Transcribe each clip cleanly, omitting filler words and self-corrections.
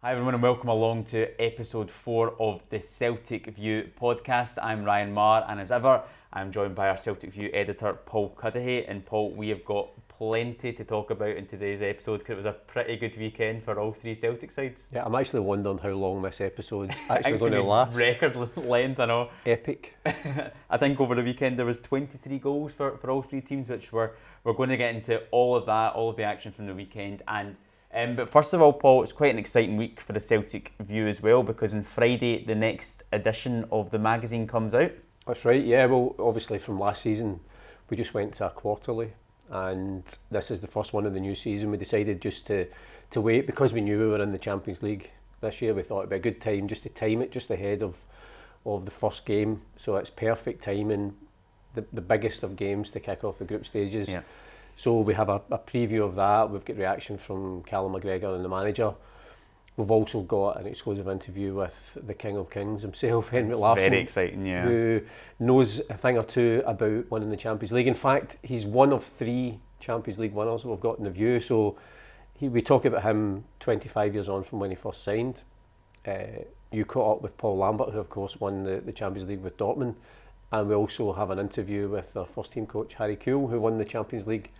Hi everyone and welcome along to episode 4 of the Celtic View Podcast. I'm Ryan Maher and as ever I'm joined by our Celtic View editor Paul Cuddihy. And Paul, we have got plenty to talk about in today's episode because it was a pretty good weekend for all three Celtic sides. Yeah, I'm actually wondering how long this episode's actually going to last. Record length, I know. Epic. I think over the weekend there was 23 goals for all three teams, which we're going to get into all of that, all of the action from the weekend. But first of all, Paul, it's quite an exciting week for the Celtic View as well, because on Friday the next edition of the magazine comes out. That's right, yeah. Well, obviously from last season we just went to a quarterly, and this is the first one of the new season. We decided just to wait because we knew we were in the Champions League this year. We thought it'd be a good time just to time it just ahead of the first game, so it's perfect timing, the biggest of games to kick off the group stages. Yeah. So we have a preview of that. We've got reaction from Callum McGregor and the manager. We've also got an exclusive interview with the King of Kings himself, Henrik Larsson. Very exciting, yeah. Who knows a thing or two about winning the Champions League. In fact, he's one of 3 Champions League winners we've got in the View. So we talk about him 25 years on from when he first signed. You caught up with Paul Lambert, who of course won the Champions League with Dortmund. And we also have an interview with our first team coach, Harry Kewell, who won the Champions League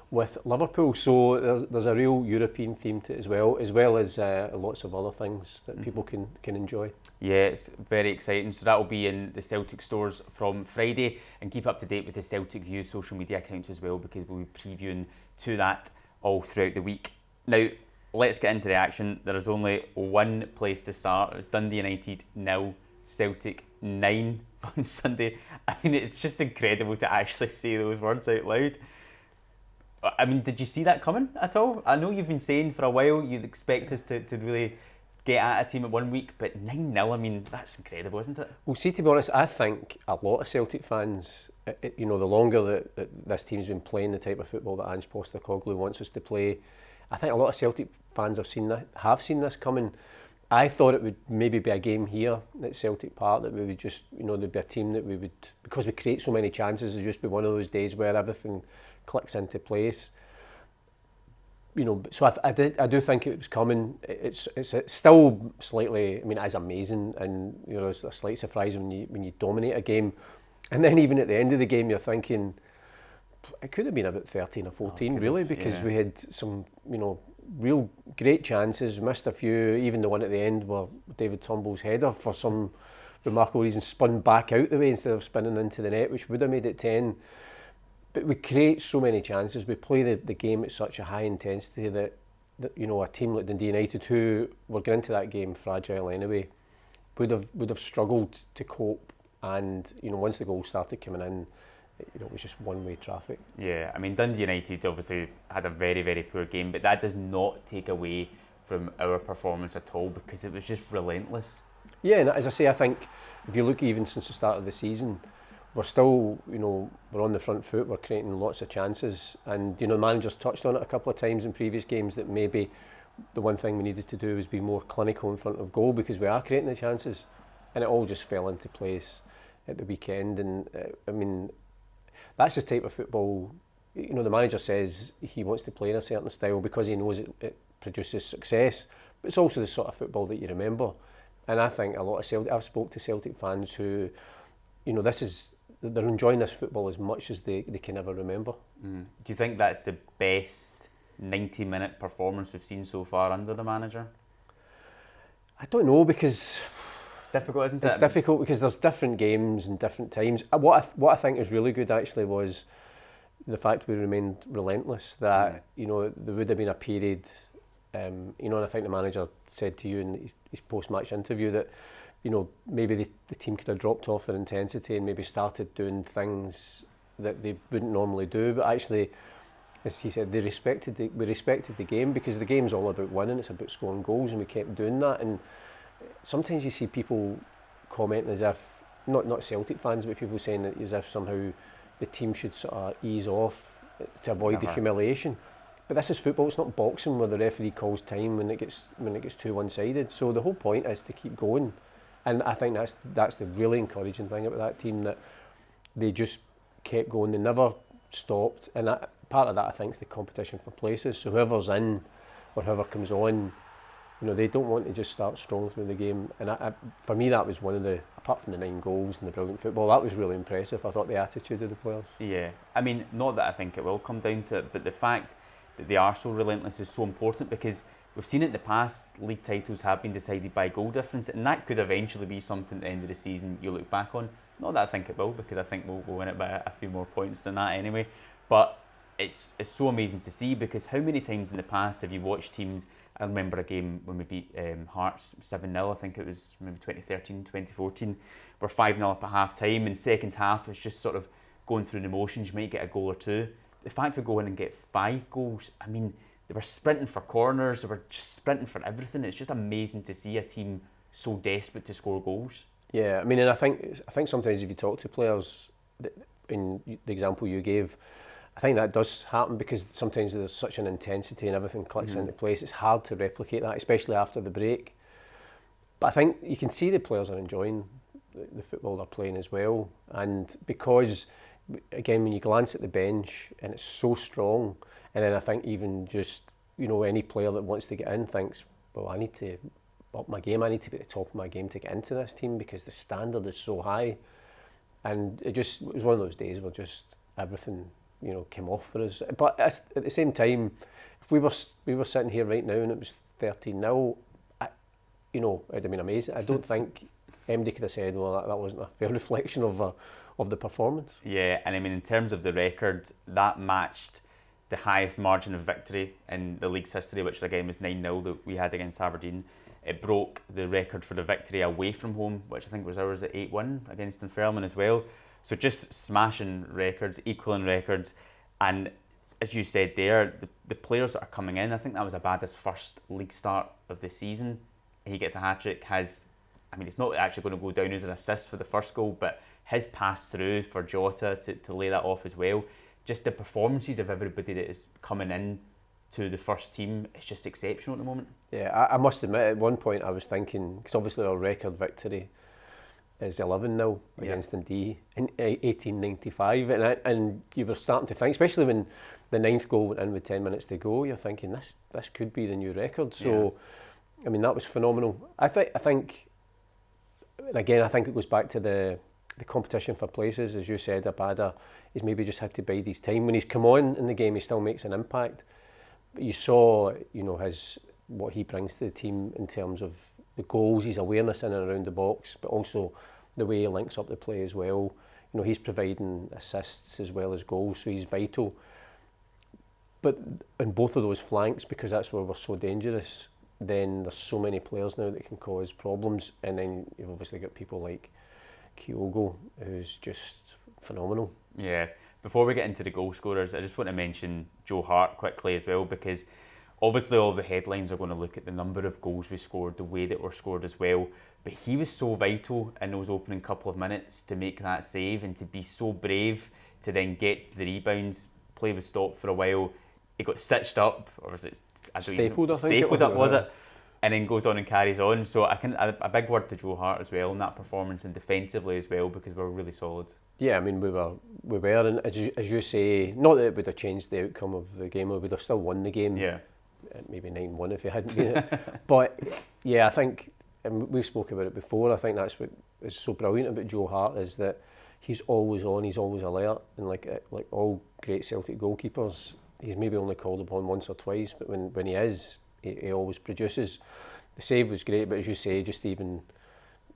with Liverpool. So there's a real European theme to it as well as lots of other things that people can enjoy. Yeah, it's very exciting. So that will be in the Celtic stores from Friday, and keep up to date with the Celtic View social media accounts as well, because we'll be previewing to that all throughout the week. Now, let's get into the action. There is only one place to start. It's Dundee United 0, Celtic 9 on Sunday. I mean, it's just incredible to actually say those words out loud. I mean, did you see that coming at all? I know you've been saying for a while you'd expect us to really get at a team at 1 week, but 9-0, I mean, that's incredible, isn't it? Well, see, to be honest, I think a lot of Celtic fans, the longer that this team's been playing the type of football that Ange Postecoglou wants us to play, I think a lot of Celtic fans have seen this coming. I thought it would maybe be a game here at Celtic Park that we would just, there'd be a team that we would, because we create so many chances, it'd just be one of those days where everything clicks into place. So I do think it was coming. It's still slightly, I mean, it is amazing, and it's a slight surprise when you dominate a game, and then even at the end of the game you're thinking it could have been about 13 or 14 really, because we had some real great chances, missed a few, even the one at the end where David Turnbull's header for some remarkable reason spun back out the way instead of spinning into the net, which would have made it 10. But we create so many chances, we play the game at such a high intensity that a team like Dundee United, who were going into that game fragile anyway, would have struggled to cope. And once the goals started coming in, it was just one-way traffic. Yeah, I mean, Dundee United obviously had a very, very poor game, but that does not take away from our performance at all, because it was just relentless. Yeah, and as I say, I think if you look even since the start of the season, we're still, we're on the front foot, we're creating lots of chances, and the manager's touched on it a couple of times in previous games that maybe the one thing we needed to do was be more clinical in front of goal, because we are creating the chances, and it all just fell into place at the weekend. And I mean, that's the type of football, the manager says he wants to play in a certain style because he knows it produces success, but it's also the sort of football that you remember. And I think a lot of I've spoke to Celtic fans who, they're enjoying this football as much as they can ever remember. Do you think that's the best 90-minute performance we've seen so far under the manager? I don't know, because it's difficult, isn't it? It's difficult because there's different games and different times. What I think is really good actually was the fact we remained relentless. That there would have been a period, and I think the manager said to you in his post-match interview that maybe the team could have dropped off their intensity and maybe started doing things that they wouldn't normally do. But actually, as he said, we respected the game, because the game's all about winning. It's about scoring goals, and we kept doing that. And sometimes you see people commenting as if, not Celtic fans, but people saying that as if somehow the team should sort of ease off to avoid the humiliation. But this is football. It's not boxing where the referee calls time when it gets too one-sided. So the whole point is to keep going. And I think that's the really encouraging thing about that team, that they just kept going. They never stopped. And part of that, I think, is the competition for places. So whoever's in or whoever comes on, You know, they don't want to just start strong through the game. And for me, that was one of the, apart from the 9 goals and the brilliant football, that was really impressive. I thought the attitude of the players. Yeah, I mean, not that I think it will come down to it, but the fact that they are so relentless is so important, because we've seen it in the past, league titles have been decided by goal difference, and that could eventually be something at the end of the season you look back on. Not that I think it will, because I think we'll win it by a few more points than that anyway. But it's so amazing to see, because how many times in the past have you watched teams? I remember a game when we beat Hearts 7-0, I think it was maybe 2013, 2014. We're 5-0 up at half time, and second half it's just sort of going through the motions. You might get a goal or two. The fact we go in and get 5 goals, I mean, they were sprinting for corners, they were just sprinting for everything. It's just amazing to see a team so desperate to score goals. Yeah, I mean, and I think sometimes if you talk to players, in the example you gave, I think that does happen, because sometimes there's such an intensity and everything clicks into place. It's hard to replicate that, especially after the break. But I think you can see the players are enjoying the football they're playing as well. And because, again, when you glance at the bench and it's so strong, and then I think even just, you know, any player that wants to get in thinks, well, I need to up my game. I need to be at the top of my game to get into this team, because the standard is so high. And it was one of those days where just everything, you know, came off for us. But at the same time, if we were sitting here right now and it was 13-0, you know, it'd have been amazing. I don't think MD could have said, well, that wasn't a fair reflection of the performance. Yeah, and I mean, in terms of the record, that matched the highest margin of victory in the league's history, which again was 9-0 that we had against Aberdeen. It broke the record for the victory away from home, which I think was ours at 8-1 against Dunfermline as well. So just smashing records, equaling records, and as you said there, the players that are coming in, I think that was Abada's first league start of the season. He gets a hat-trick, it's not actually going to go down as an assist for the first goal, but his pass through for Jota to lay that off as well. Just the performances of everybody that is coming in to the first team is just exceptional at the moment. Yeah, I must admit, at one point I was thinking, because obviously our record victory is 11-0 against Dundee in 1895, and you were starting to think, especially when the 9th goal went in with 10 minutes to go, you're thinking this could be the new record. So, I mean, that was phenomenal. I think, and again, I think it goes back to the competition for places. As you said, Abada, he's maybe just had to bide his time. When he's come on in the game, he still makes an impact. But you saw, you know, what he brings to the team in terms of the goals, his awareness in and around the box, but also the way he links up the play as well. You know, he's providing assists as well as goals, so he's vital. But in both of those flanks, because that's where we're so dangerous, then there's so many players now that can cause problems. And then you've obviously got people like Kyogo, who's just phenomenal. Yeah. Before we get into the goal scorers, I just want to mention Joe Hart quickly as well, because obviously all the headlines are going to look at the number of goals we scored, the way that were scored as well. But he was so vital in those opening couple of minutes to make that save and to be so brave to then get the rebounds. Play was stopped for a while. He got stitched up, or was it stapled? I think stapled up, was it? And then goes on and carries on. So a big word to Joe Hart as well in that performance, and defensively as well, because we were really solid. Yeah, I mean, we were, and as you say, not that it would have changed the outcome of the game, we would have still won the game. Yeah. Maybe 9-1 if it hadn't been it. But yeah, I think, and we've spoken about it before, I think that's what is so brilliant about Joe Hart, is that he's always on, he's always alert, and like all great Celtic goalkeepers, he's maybe only called upon once or twice, but when he is, he always produces. The save was great, but as you say, just even,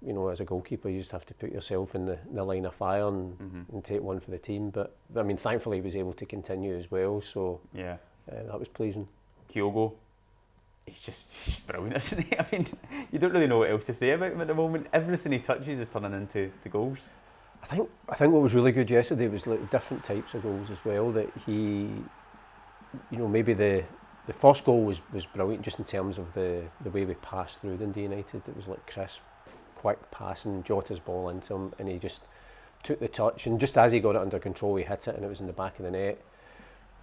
you know, as a goalkeeper, you just have to put yourself in the line of fire and take one for the team. But I mean, thankfully he was able to continue as well, so yeah, that was pleasing. Kyogo, he's brilliant, isn't he? I mean, you don't really know what else to say about him at the moment. Everything he touches is turning into goals. I think what was really good yesterday was like different types of goals as well. That he, you know, maybe the first goal was brilliant just in terms of the way we passed through Dundee United. It was like crisp, quick passing, Jota's ball into him, and he just took the touch, and just as he got it under control, he hit it, and it was in the back of the net.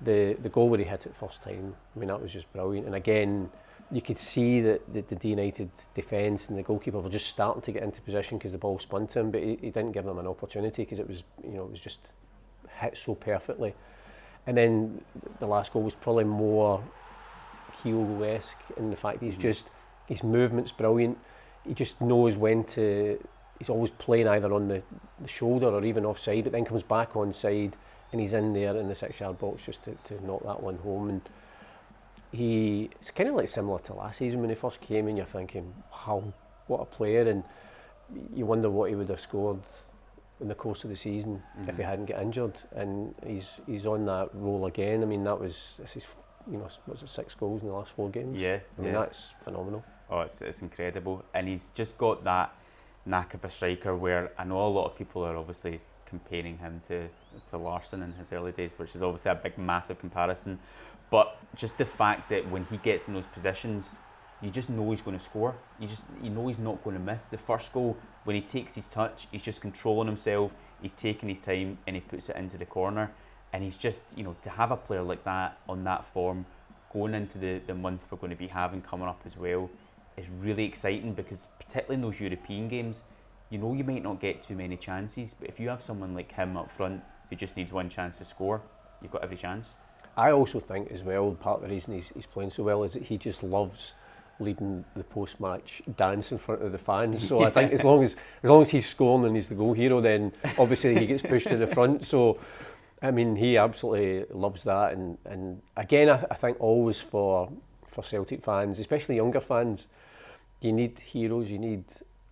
The goal where he hit it first time, I mean, that was just brilliant. And again, you could see that the Dundee United defence and the goalkeeper were just starting to get into position because the ball spun to him, but he didn't give them an opportunity because it was just hit so perfectly. And then the last goal was probably more Kyogo-esque in the fact he's his movement's brilliant. He just knows when to. He's always playing either on the shoulder or even offside, but then comes back onside and he's in there in the 6-yard box just to knock that one home. And it's kind of like similar to last season when he first came in. You're thinking, wow, what a player, and you wonder what he would have scored in the course of the season if he hadn't got injured. And he's on that roll again. I mean, this is, what's it, 6 goals in the last 4 games? Yeah. I mean, that's phenomenal. Oh, it's incredible. And he's just got that knack of a striker where I know a lot of people are obviously comparing him to Larsson in his early days, which is obviously a big, massive comparison. But just the fact that when he gets in those positions, you just know he's going to score. You know he's not going to miss. The first goal, when he takes his touch, he's just controlling himself, he's taking his time and he puts it into the corner. And he's just, to have a player like that on that form going into the month we're going to be having coming up as well is really exciting, because particularly in those European games, you might not get too many chances, but if you have someone like him up front who just needs one chance to score, you've got every chance. I also think as well, part of the reason he's playing so well is that he just loves leading the post-match dance in front of the fans. So I think as long as he's scoring and he's the goal hero, then obviously he gets pushed to the front. So I mean, he absolutely loves that. And again, I think always for Celtic fans, especially younger fans, you need heroes, you need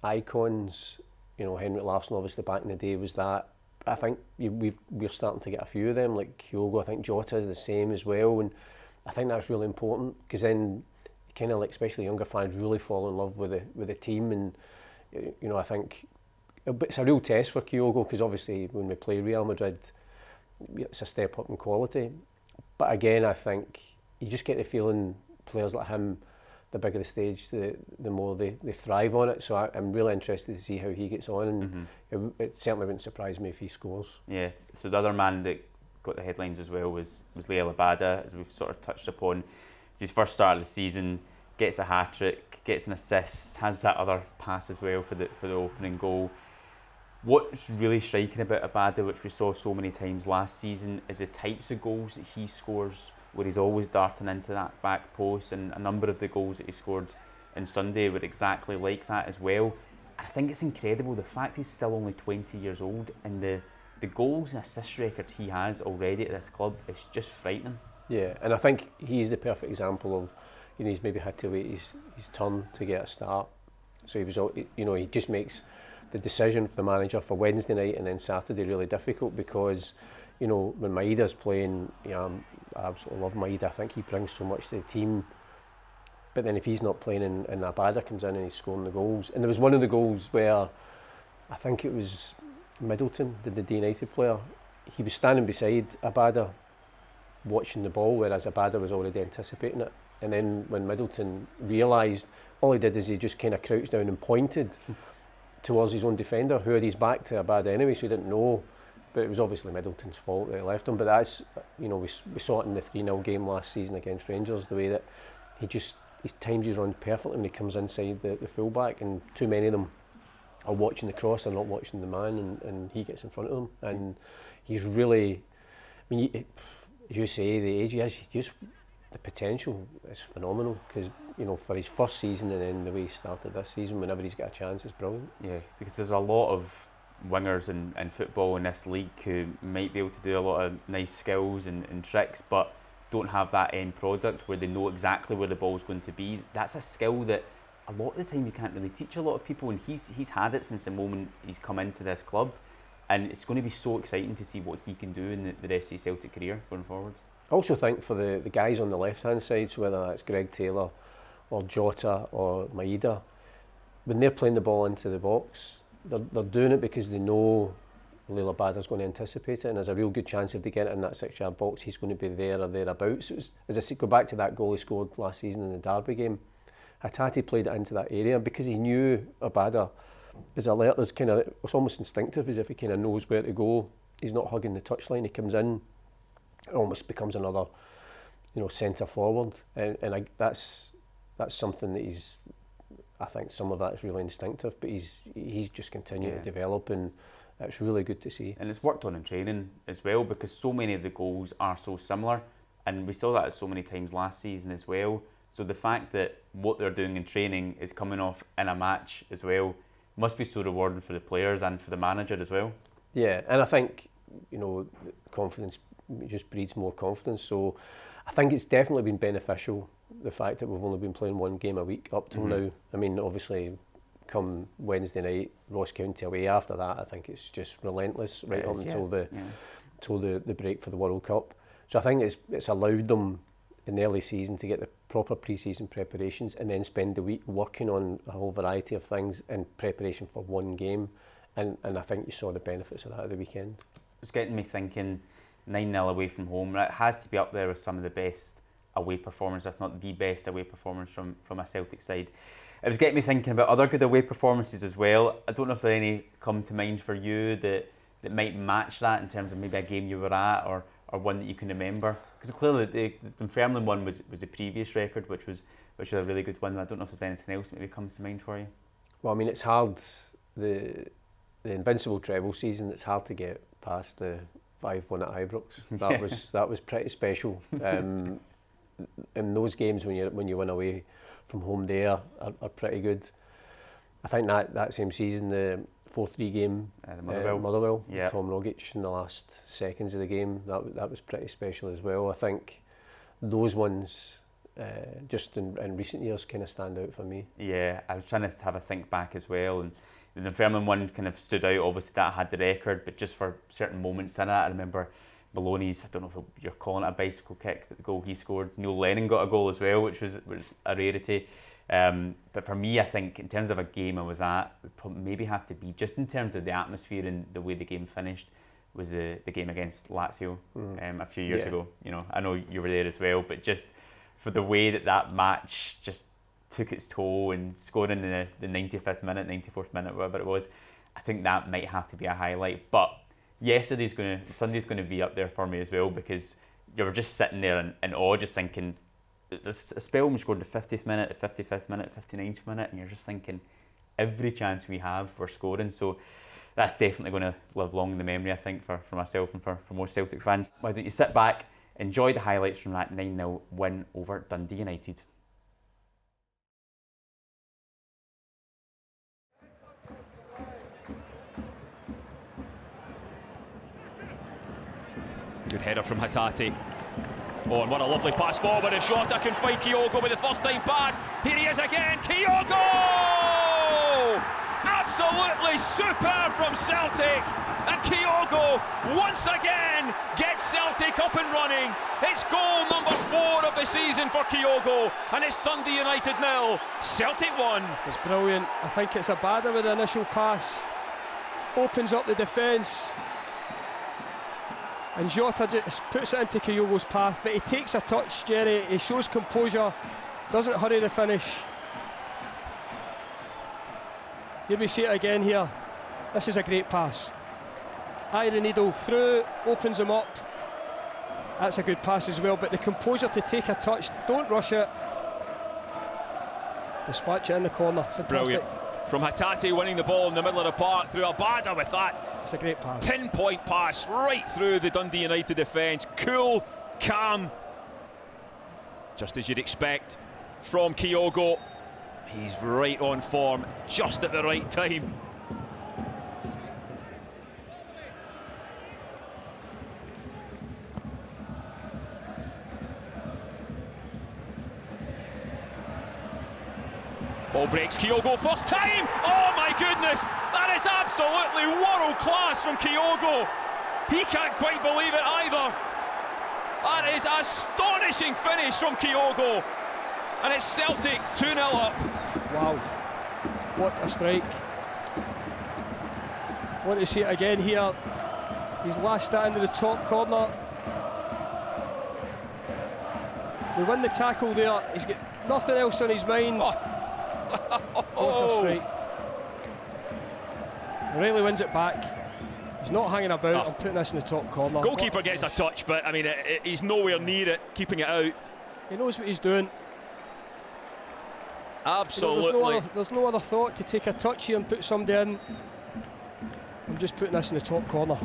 icons. Henrik Larsson obviously back in the day was that. I think we're starting to get a few of them, like Kyogo. I think Jota is the same as well, and I think that's really important, because then kind of, like, especially younger fans really fall in love with the team. And I think it's a real test for Kyogo, because obviously when we play Real Madrid, it's a step up in quality. But again, I think you just get the feeling players like him, the bigger the stage, the more they thrive on it. So I'm really interested to see how he gets on, and it certainly wouldn't surprise me if he scores. Yeah, so the other man that got the headlines as well was Liel Abada, as we've sort of touched upon. It's his first start of the season, gets a hat-trick, gets an assist, has that other pass as well for the opening goal. What's really striking about Abada, which we saw so many times last season, is the types of goals that he scores, where he's always darting into that back post, and a number of the goals that he scored on Sunday were exactly like that as well. I think it's incredible, the fact he's still only 20 years old, and the goals and assist record he has already at this club is just frightening. Yeah, and I think he's the perfect example of, he's maybe had to wait his turn to get a start. So he just makes the decision for the manager for Wednesday night and then Saturday really difficult, because when Maeda's playing, I absolutely love Maeda. I think he brings so much to the team. But then if he's not playing and Abada comes in and he's scoring the goals, and there was one of the goals where I think it was Middleton, the Dundee United player, he was standing beside Abada watching the ball, whereas Abada was already anticipating it. And then when Middleton realised, all he did is he just kind of crouched down and pointed towards his own defender, who had his back to Abada anyway, so he didn't know. But it was obviously Middleton's fault that he left him. But that's, we saw it in the 3-0 game last season against Rangers, the way that he times his runs perfectly when he comes inside the fullback, and too many of them are watching the cross, they're not watching the man, and he gets in front of them. And he's really, as you say, the age he has, the potential is phenomenal, because for his first season and then the way he started this season, whenever he's got a chance, it's brilliant. Yeah, because there's a lot of wingers in football in this league who might be able to do a lot of nice skills and tricks, but don't have that end product where they know exactly where the ball's going to be. That's a skill that a lot of the time you can't really teach a lot of people, and he's had it since the moment he's come into this club, and it's going to be so exciting to see what he can do in the rest of his Celtic career going forward. I also think for the guys on the left-hand side, so whether that's Greg Taylor or Jota or Maeda, when they're playing the ball into the box, they're doing it because they know Liel Abada's going to anticipate it, and there's a real good chance if they get it in that 6-yard box, he's going to be there or thereabouts. So as I say, go back to that goal he scored last season in the Derby game, Hatate played it into that area because he knew Abada is alert. It's almost instinctive, as if he kind of knows where to go. He's not hugging the touchline, he comes in, it almost becomes another centre forward, and that's something that I think some of that is really instinctive, but he's just continuing to develop, and it's really good to see. And it's worked on in training as well, because so many of the goals are so similar, and we saw that so many times last season as well. So the fact that what they're doing in training is coming off in a match as well must be so rewarding for the players and for the manager as well. Yeah, and I think, confidence just breeds more confidence. So I think it's definitely been beneficial, the fact that we've only been playing one game a week up till now. I mean, obviously, come Wednesday night, Ross County away, after that, I think it's just relentless right up until the break for the World Cup. So I think it's allowed them in the early season to get the proper pre-season preparations and then spend the week working on a whole variety of things in preparation for one game. And I think you saw the benefits of that at the weekend. It's getting me thinking 9-0 away from home. It has to be up there with some of the best away performers, if not the best away performers from a Celtic side. It was getting me thinking about other good away performances as well. I don't know if there are any come to mind for you that might match that in terms of maybe a game you were at or one that you can remember. Because clearly the Dunfermline one was the previous record, which was a really good one. I don't know if there's anything else that maybe comes to mind for you. Well, I mean, it's hard, the Invincible treble season, it's hard to get past the 5-1 at Ibrox. That was pretty special. In those games when you win away from home there are pretty good. I think that same season, the 4-3 game, the Motherwell, Tom Rogic in the last seconds of the game, that was pretty special as well. I think those ones just in recent years kind of stand out for me. Yeah, I was trying to have a think back as well, and the Dunfermline one kind of stood out. Obviously that had the record, but just for certain moments in it, I remember Maloney's, I don't know if you're calling it a bicycle kick, but the goal he scored. Neil Lennon got a goal as well, which was a rarity. But for me, I think in terms of a game I was at, it would maybe have to be, just in terms of the atmosphere and the way the game finished, was the game against Lazio a few years ago. I know you were there as well, but just for the way that match just took its toll and scoring in the 95th minute, 94th minute, whatever it was, I think that might have to be a highlight. But Sunday's going to be up there for me as well, because you were just sitting there in awe, just thinking, there's a spell when we scored the 50th minute, the 55th minute, 59th minute, and you're just thinking, every chance we have, we're scoring. So that's definitely going to live long in the memory, I think, for myself and for most Celtic fans. Why don't you sit back, enjoy the highlights from that 9-0 win over Dundee United. Good header from Hatate. Oh, and what a lovely pass forward. If Shota can find Kyogo with the first time pass. Here he is again, Kyogo! Absolutely superb from Celtic. And Kyogo once again gets Celtic up and running. It's goal number 4 of the season for Kyogo, and it's Dundee United 0, Celtic 1. It's brilliant. I think it's a batter with the initial pass. Opens up the defence. And Jota just puts it into Kyogo's path, but he takes a touch, Jerry. He shows composure, doesn't hurry the finish. Here we see it again here. This is a great pass. Eye the needle through, opens him up. That's a good pass as well, but the composure to take a touch, don't rush it. Dispatch it in the corner, fantastic. Brilliant. From Hatate winning the ball in the middle of the park through Abada with that. It's a great pass. Pinpoint pass right through the Dundee United defence. Cool, calm, just as you'd expect from Kyogo. He's right on form, just at the right time. Ball breaks, Kyogo first time. Oh my goodness, that is absolutely world class from Kyogo. He can't quite believe it either. That is astonishing finish from Kyogo, and it's Celtic 2-0 up. Wow, what a strike. Want to see it again here. He's lashed that into the top corner. We win the tackle there. He's got nothing else on his mind. What a strike. Riley wins it back. He's not hanging about. I'm putting this in the top corner. Goalkeeper gets a touch, but I mean, he's nowhere near it, keeping it out. He knows what he's doing. Absolutely. There's no other thought to take a touch here and put somebody in. I'm just putting this in the top corner.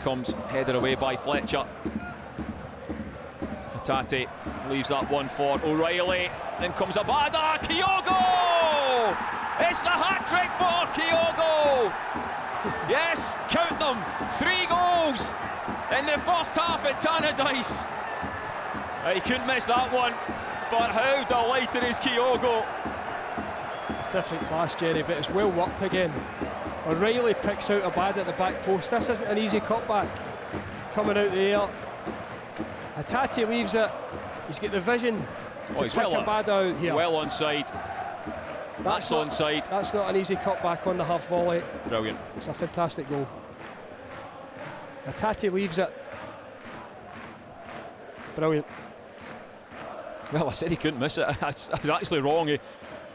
comes headed away by Fletcher. Hatate leaves that one for O'Reilly. Then comes Abada. Kyogo! It's the hat-trick for Kyogo! Yes, count them. 3 goals in the first half at Tannadice. He couldn't miss that one, but how delighted is Kyogo? It's different class, Jerry, but it's well worked again. O'Reilly picks out Abada at the back post. This isn't an easy cutback. Coming out the air. Hatate leaves it. He's got the vision to pick Abada out here. Well onside. That's onside. That's not an easy cutback on the half volley. Brilliant. It's a fantastic goal. Hatate leaves it. Brilliant. Well, I said he couldn't miss it. I was actually wrong.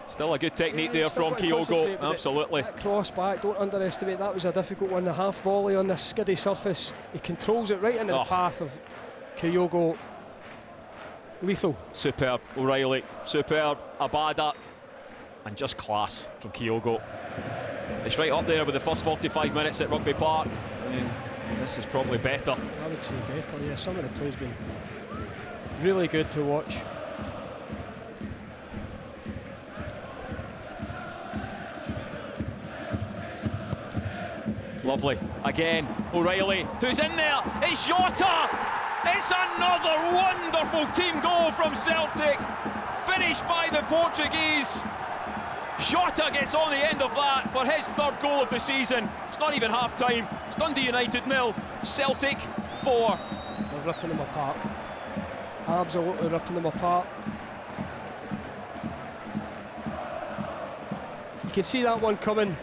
Still a good technique there from Kyogo. Absolutely. That cross back, don't underestimate. That was a difficult one. The half volley on this skiddy surface. He controls it right into the path of Kyogo. Lethal. Superb. O'Reilly. Superb. Abada. And just class from Kyogo. It's right up there with the first 45 minutes at Rugby Park. I mean, this is probably better. I would say better, yeah. Some of the play's been really good to watch. Lovely. Again, O'Reilly, who's in there? It's Jota! It's another wonderful team goal from Celtic. Finished by the Portuguese. Jota gets on the end of that for his 3rd goal of the season. It's not even half time. It's Dundee United 0, Celtic 4. They're ripping them apart. Absolutely ripping them apart. You can see that one coming.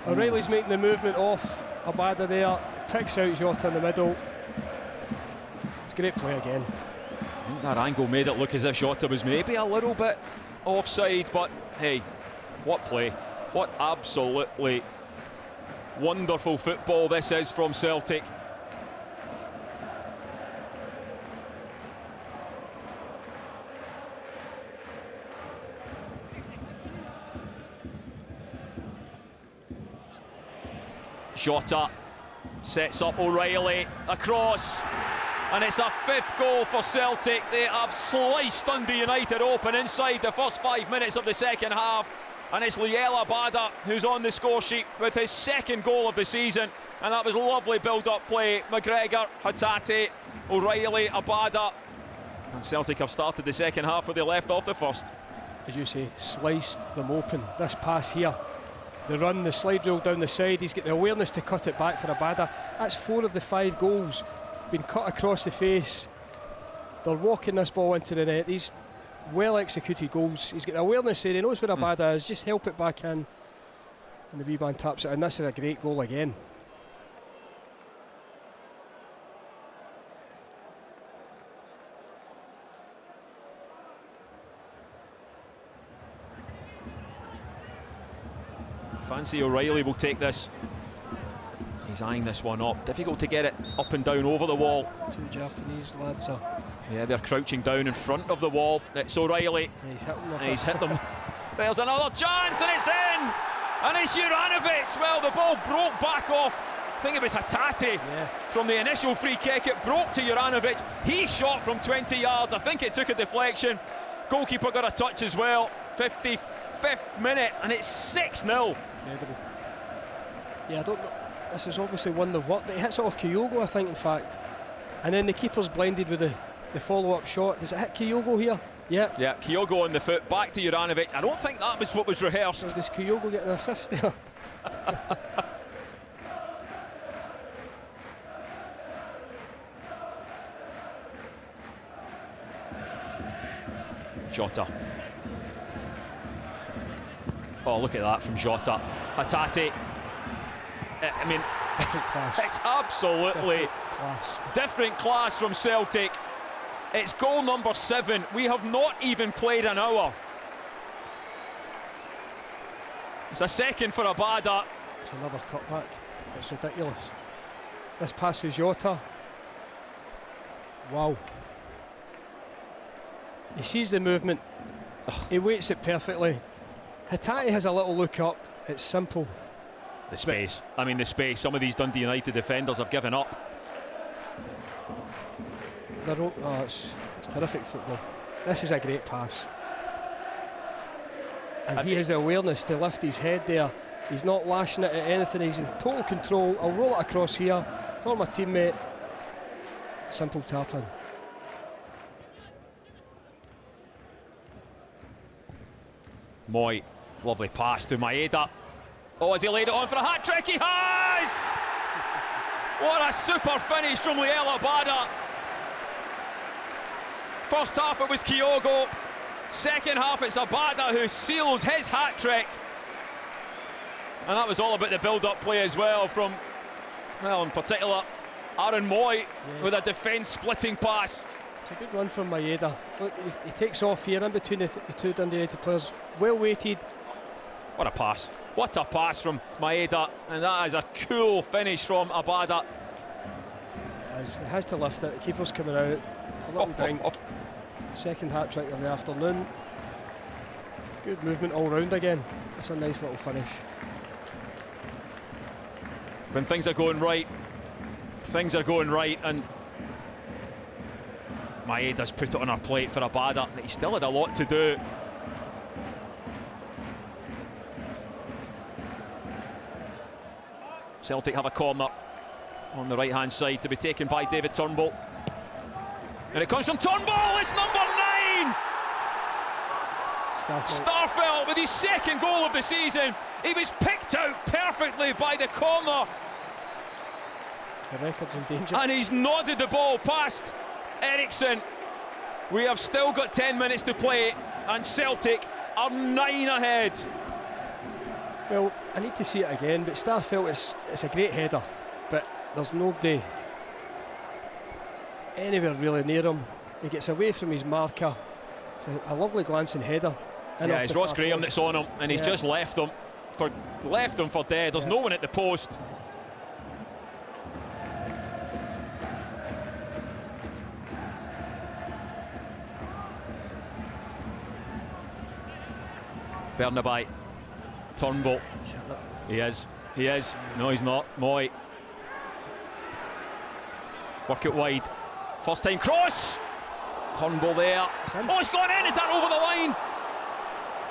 O'Reilly's making the movement off Abada there. Picks out Jota in the middle. It's a great play again. I think that angle made it look as if Jota was maybe a little bit offside, but hey, what play. What absolutely wonderful football this is from Celtic. Jota sets up O'Reilly across, and it's a 5th goal for Celtic. They have sliced Dundee United open inside the first 5 minutes of the second half, and it's Liel Abada who's on the score sheet with his 2nd goal of the season. And that was lovely build-up play. McGregor, Hatate, O'Reilly, Abada, and Celtic have started the second half where they left off the first. As you say, sliced them open. This pass here, the run, the slide rule down the side, he's got the awareness to cut it back for Abada. That's 4 of the 5 goals been cut across the face. They're walking this ball into the net. These well executed goals. He's got the awareness there, he knows where Abada is, just help it back in, and the wee man taps it in. This is a great goal again. Fancy O'Reilly will take this. He's eyeing this one up. Difficult to get it up and down over the wall. 2 Japanese lads are. Yeah, they're crouching down in front of the wall. It's O'Reilly. He's hit them. There's another chance and it's in! And it's Juranovic. Well, the ball broke back off. I think it was Hatate from the initial free kick. It broke to Juranovic. He shot from 20 yards. I think it took a deflection. Goalkeeper got a touch as well. 55th minute, and it's 6-0. Incredible. Yeah, I don't know. This is obviously one of what. It hits it off Kyogo, I think, in fact. And then the keeper's blinded with the follow-up shot. Does it hit Kyogo here? Yeah. Yeah, Kyogo on the foot, back to Juranovic. I don't think that was what was rehearsed. So does Kyogo get an assist there? Jota. Oh, look at that from Jota. Hatate. I mean, different class. It's absolutely different class from Celtic. It's goal number 7. We have not even played an hour. It's a second for Abada. It's another cutback. It's ridiculous. This pass for Jota. Wow. He sees the movement. He waits it perfectly. Hatate has a little look up. It's simple. The space. I mean, the space. Some of these Dundee United defenders have given up. It's terrific football. This is a great pass. And he has the awareness to lift his head there. He's not lashing it at anything. He's in total control. I'll roll it across here for my teammate. Simple tap-in. Moy, lovely pass to Maeda. Oh, has he laid it on for a hat-trick? He has! What a super finish from Liel Abada. First half it was Kyogo. Second half it's Abada who seals his hat-trick. And that was all about the build-up play as well from, well, in particular, Aaron Moy with a defence-splitting pass. It's a good run from Maeda. Look, he takes off here in between the two Dundee United players. Well weighted. What a pass. What a pass from Maeda. And that is a cool finish from Abada. He has to lift it. The keeper's coming out. A little dink. Second hat-trick of the afternoon. Good movement all round again. It's a nice little finish. When things are going right, and Maeda's put it on her plate for Abada, but he still had a lot to do. Celtic have a corner on the right hand side to be taken by David Turnbull. And it comes from Turnbull, it's number 9! Starfelt with his second goal of the season. He was picked out perfectly by the corner. The record's in danger. And he's nodded the ball past Eriksson. We have still got 10 minutes to play, and Celtic are 9 ahead. Well, I need to see it again, but Starfelt, it's a great header, but there's nobody anywhere really near him. He gets away from his marker. It's a lovely glancing header. Yeah, it's Ross Graham that's on him, and he's just left him for dead. There's no one at the post. Bernabei, Turnbull. He is. No, he's not. Moy. Work it wide. First time cross. Turnbull there. Oh, it's gone in. Is that over the line?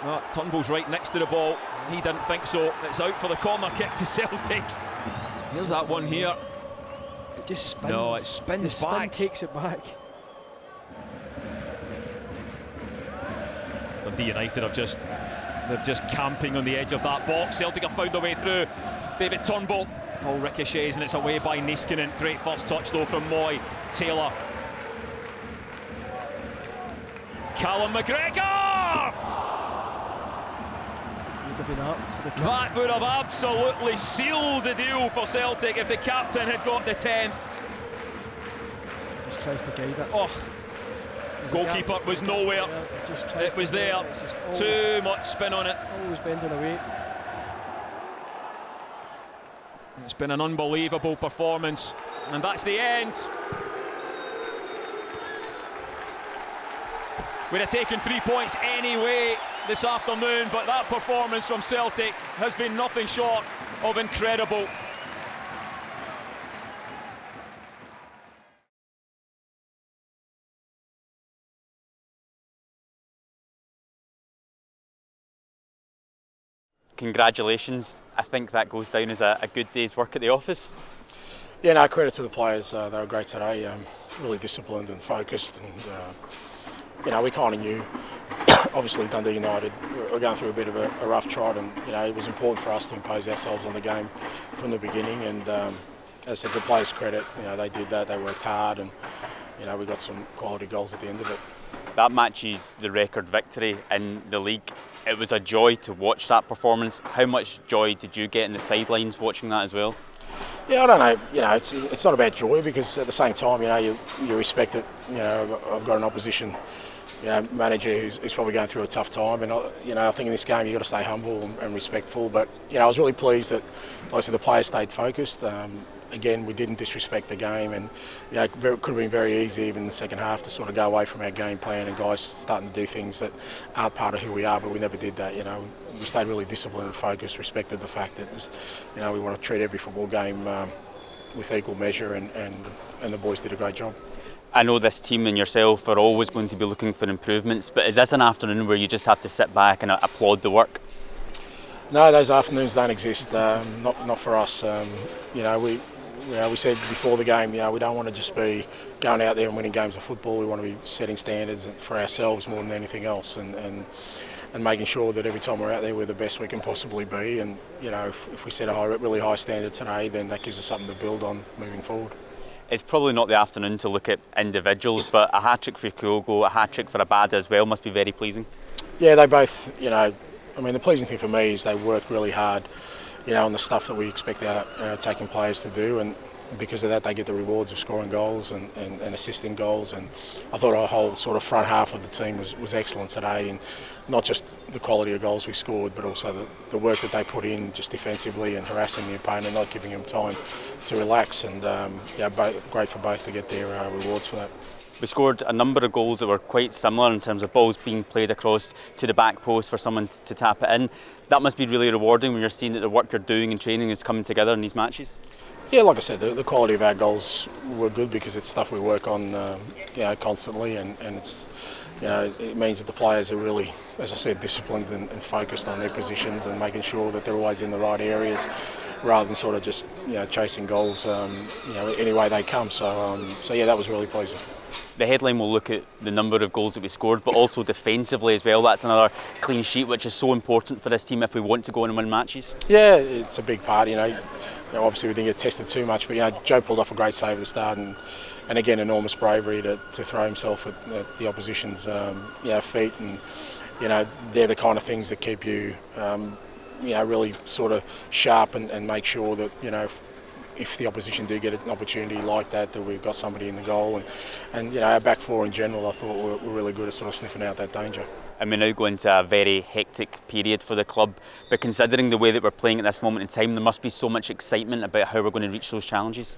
No, Turnbull's right next to the ball. He didn't think so. It's out for the corner kick to Celtic. Here's that one here. It just spins. No, it spins the back. Spin takes it back. Dundee United they're just camping on the edge of that box. Celtic have found their way through. David Turnbull. Ball ricochets and it's away by Niskanen. Great first touch though from Moy. Taylor. Callum McGregor! That would have absolutely sealed the deal for Celtic if the captain had got the 10th. Just tries to guide it. Oh, goalkeeper was nowhere. It was there. Too much spin on it. Always bending away. It's been an unbelievable performance, and that's the end. We'd have taken 3 points anyway this afternoon, but that performance from Celtic has been nothing short of incredible. Congratulations. I think that goes down as a good day's work at the office. Yeah, no, credit to the players. They were great today, really disciplined and focused, and we kind of knew, obviously Dundee United were going through a bit of a rough trot, and it was important for us to impose ourselves on the game from the beginning, and as I said, the players' credit, they did that, they worked hard, and we got some quality goals at the end of it. That matches the record victory in the league. It was a joy to watch that performance. How much joy did you get in the sidelines watching that as well? Yeah, I don't know. It's not about joy, because at the same time, you respect it. I've got an opposition, manager who's probably going through a tough time, and I think in this game you've got to stay humble and respectful. But I was really pleased that, like I said, the players stayed focused. again, we didn't disrespect the game, and it could have been very easy even in the second half to sort of go away from our game plan and guys starting to do things that aren't part of who we are, but we never did that. We stayed really disciplined and focused, respected the fact that we want to treat every football game with equal measure, and the boys did a great job. I know this team and yourself are always going to be looking for improvements, but is this an afternoon where you just have to sit back and applaud the work? No, those afternoons don't exist. Not for us. We said before the game, we don't want to just be going out there and winning games of football. We want to be setting standards for ourselves more than anything else, and making sure that every time we're out there we're the best we can possibly be. And if we set a really high standard today, then that gives us something to build on moving forward. It's probably not the afternoon to look at individuals, but a hat-trick for Kyogo, a hat-trick for Abada as well must be very pleasing. Yeah, they both, the pleasing thing for me is they worked really hard, on the stuff that we expect our attacking players to do, and because of that they get the rewards of scoring goals and assisting goals. And I thought our whole sort of front half of the team was excellent today, and not just the quality of goals we scored, but also the work that they put in just defensively and harassing the opponent, not giving them time to relax. And great for both to get their rewards for that. We scored a number of goals that were quite similar in terms of balls being played across to the back post for someone to tap it in. That must be really rewarding when you're seeing that the work you're doing in training is coming together in these matches. Yeah, like I said, the quality of our goals were good because it's stuff we work on constantly, and it's it means that the players are really, as I said, disciplined and focused on their positions and making sure that they're always in the right areas, rather than sort of just chasing goals any way they come. So that was really pleasing. The headline will look at the number of goals that we scored, but also defensively as well. That's another clean sheet, which is so important for this team if we want to go and win matches. Yeah, it's a big part. Obviously we didn't get tested too much, but Joe pulled off a great save at the start, and again enormous bravery to throw himself at the opposition's feet, and they're the kind of things that keep you really sort of sharp and make sure that if the opposition do get an opportunity like that we've got somebody in the goal, and our back four in general I thought were really good at sort of sniffing out that danger. And we now go into a very hectic period for the club, but considering the way that we're playing at this moment in time, there must be so much excitement about how we're going to reach those challenges.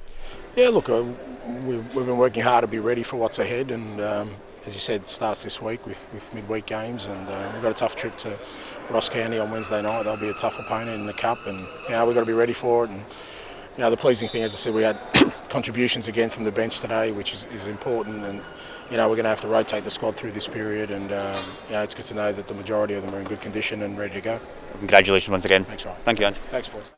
Yeah, look, we've been working hard to be ready for what's ahead, and as you said, it starts this week with midweek games, and we've got a tough trip to Ross County on Wednesday night. They'll be a tough opponent in the Cup, and we've got to be ready for it. And the pleasing thing, as I said, we had contributions again from the bench today, which is important, and we're going to have to rotate the squad through this period, and it's good to know that the majority of them are in good condition and ready to go. Congratulations once again. Thanks, Ryan. Thank you, Andrew. Thanks, boys.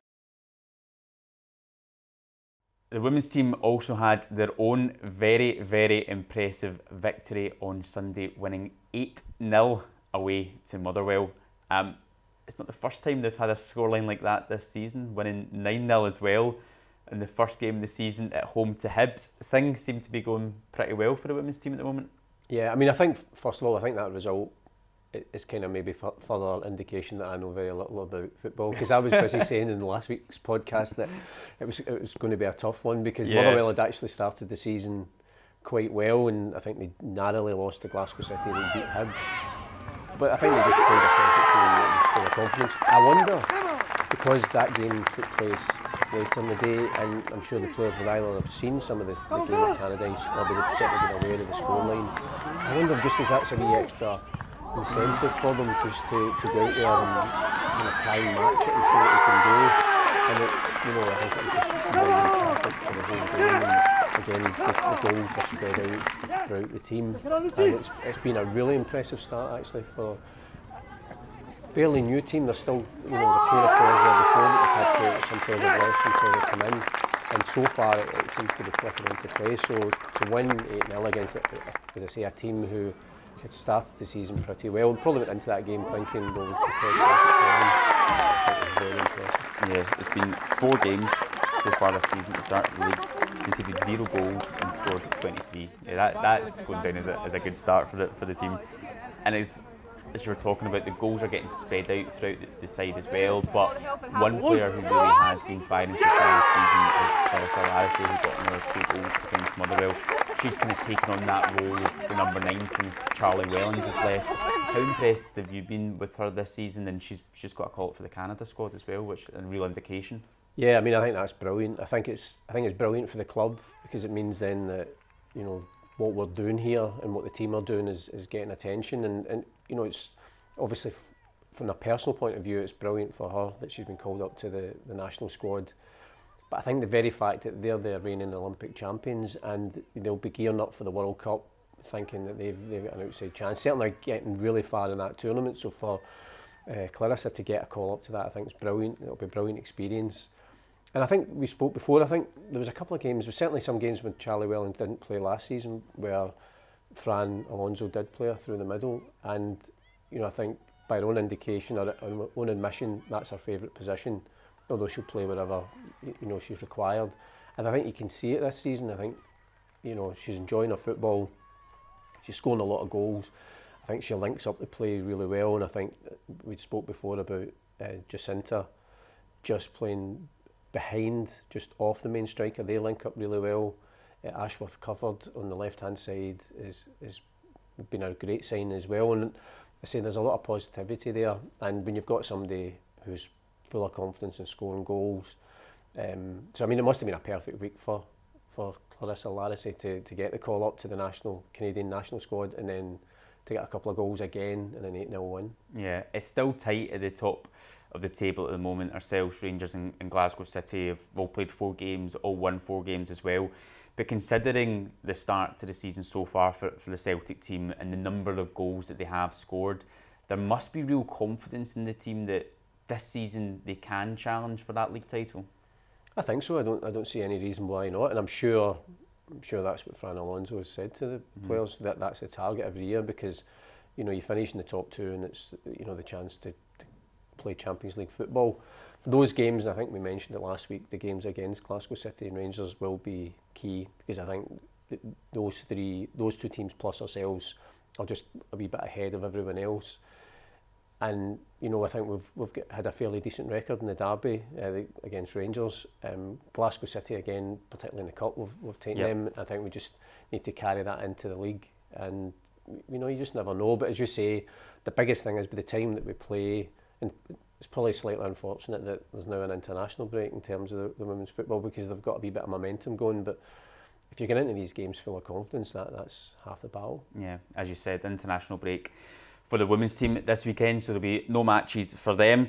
The women's team also had their own very, very impressive victory on Sunday, winning 8-0 away to Motherwell. It's not the first time they've had a scoreline like that this season, winning 9-0 as well in the first game of the season at home to Hibs. Things seem to be going pretty well for the women's team at the moment. Yeah, I think, first of all, I think that result is kind of maybe further indication that I know very little about football, because I was busy saying in last week's podcast that it was going to be a tough one, because Motherwell had actually started the season quite well, and I think they narrowly lost to Glasgow City. They beat Hibs, but I think they just played a Celtic team full of confidence. I wonder, because that game took place later in the day, and I'm sure the players would either have seen some of the game at Tannadice, or they would certainly been aware of the scoreline. I wonder if just as that's a wee extra incentive for them just to go out there and kind of try and match it and show what they can do. And I think it was just really perfect for the whole game. And again, the goals were spread out throughout the team, and it's been a really impressive start actually for a fairly new team. There's still there's a pair of players there before that they've had some players have left, some players come in, and so far it seems to be clicking into place. So to win 8-0 against, as I say, a team who had started the season pretty well, and probably went into that game thinking, well, we could play I think it was very impressive. Yeah, it's been 4 games so far this season to start the league. Conceded 0 goals and scored 23. Yeah, that's going down as a good start for the team. And as you were talking about, the goals are getting spread out throughout the side as well, but one player who really has been firing so far this season is Clarissa Larissy, who got another 2 goals against Motherwell. She's kind of taken on that role as the number 9 since Charlie Wellens has left. How impressed have you been with her this season? And she's got a call up for the Canada squad as well, which is a real indication. Yeah, I mean, I think that's brilliant. I think it's brilliant for the club, because it means then that, you know, what we're doing here and what the team are doing is getting attention, and you know, it's obviously from a personal point of view, it's brilliant for her that she's been called up to the national squad. But I think the very fact that they're the reigning Olympic champions and they'll be gearing up for the World Cup, thinking that they've got an outside chance, certainly getting really far in that tournament. So for Clarissa to get a call up to that, I think it's brilliant. It'll be a brilliant experience. And I think we spoke before, I think there was a couple of games, there was certainly some games when Charlie Welling didn't play last season, where Fran Alonso did play her through the middle. And, you know, I think by her own indication, or her own admission, that's her favourite position, although she'll play wherever, you know, she's required. And I think you can see it this season. I think, you know, she's enjoying her football. She's scoring a lot of goals. I think she links up the play really well, and I think we spoke before about Jacinta just playing behind, just off the main striker. They link up really well. Ashworth covered on the left-hand side is been a great sign as well. And I say there's a lot of positivity there. And when you've got somebody who's full of confidence and scoring goals, so I mean, it must have been a perfect week for Clarissa Larisey to get the call up to the Canadian national squad, and then to get a couple of goals again and an 8-0 win. Yeah, it's still tight at the top of the table at the moment. Ourselves, Rangers and Glasgow City have all played 4 games, all won 4 games as well. But considering the start to the season so far for the Celtic team and the number of goals that they have scored, there must be real confidence in the team that this season they can challenge for that league title. I think so. I don't see any reason why not, and I'm sure that's what Fran Alonso has said to the players, that that's the target every year, because, you know, you finish in the top 2 and it's, you know, the chance to play Champions League football. Those games, I think we mentioned it last week, the games against Glasgow City and Rangers will be key, because I think those 2 teams plus ourselves are just a wee bit ahead of everyone else. And, you know, I think we've had a fairly decent record in the derby against Rangers. Glasgow City, again, particularly in the cup, we've taken them. I think we just need to carry that into the league. And, you know, you just never know. But as you say, the biggest thing is by the time that we play, and it's probably slightly unfortunate that there's now an international break in terms of the women's football, because they've got a wee bit of momentum going. But if you get into these games full of confidence, that's half the battle. Yeah, as you said, international break for the women's team this weekend, so there'll be no matches for them.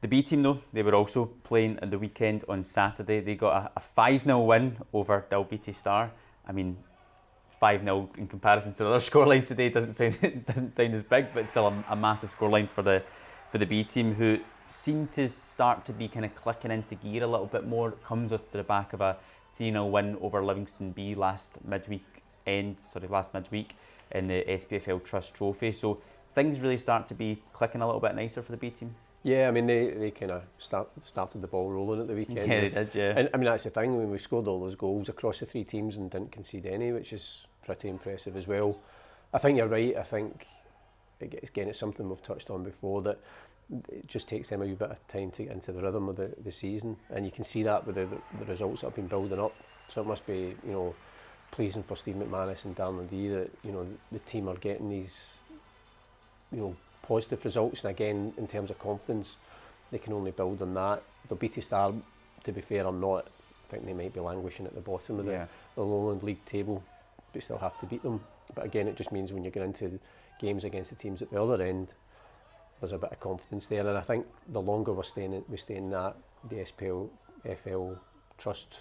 The B team, though, they were also playing at the weekend on Saturday. They got a 5-0 win over Dalbeattie Star. I mean, 5-0 in comparison to the other scorelines today doesn't sound as big, but still a massive scoreline for the B team, who seem to start to be kind of clicking into gear a little bit more. It comes off the back of a 3-0 win over Livingston B last midweek in the SPFL Trust Trophy. So things really start to be clicking a little bit nicer for the B team. Yeah, I mean, they kind of started the ball rolling at the weekend. Yeah, they did, yeah. And I mean, that's the thing, when we scored all those goals across the 3 teams and didn't concede any, which is pretty impressive as well. I think you're right. I think, again, it's something we've touched on before, that it just takes them a wee bit of time to get into the rhythm of the season, and you can see that with the results that have been building up. So it must be, you know, pleasing for Steve McManus and Dundee that, you know, the team are getting these, you know, positive results, and again, in terms of confidence, they can only build on that. Dalbeattie Star, to be fair, I think they might be languishing at the bottom of the Lowland League table, but still have to beat them. But again, it just means when you get into games against the teams at the other end, there's a bit of confidence there. And I think the longer we stay in that, the SPFL Trust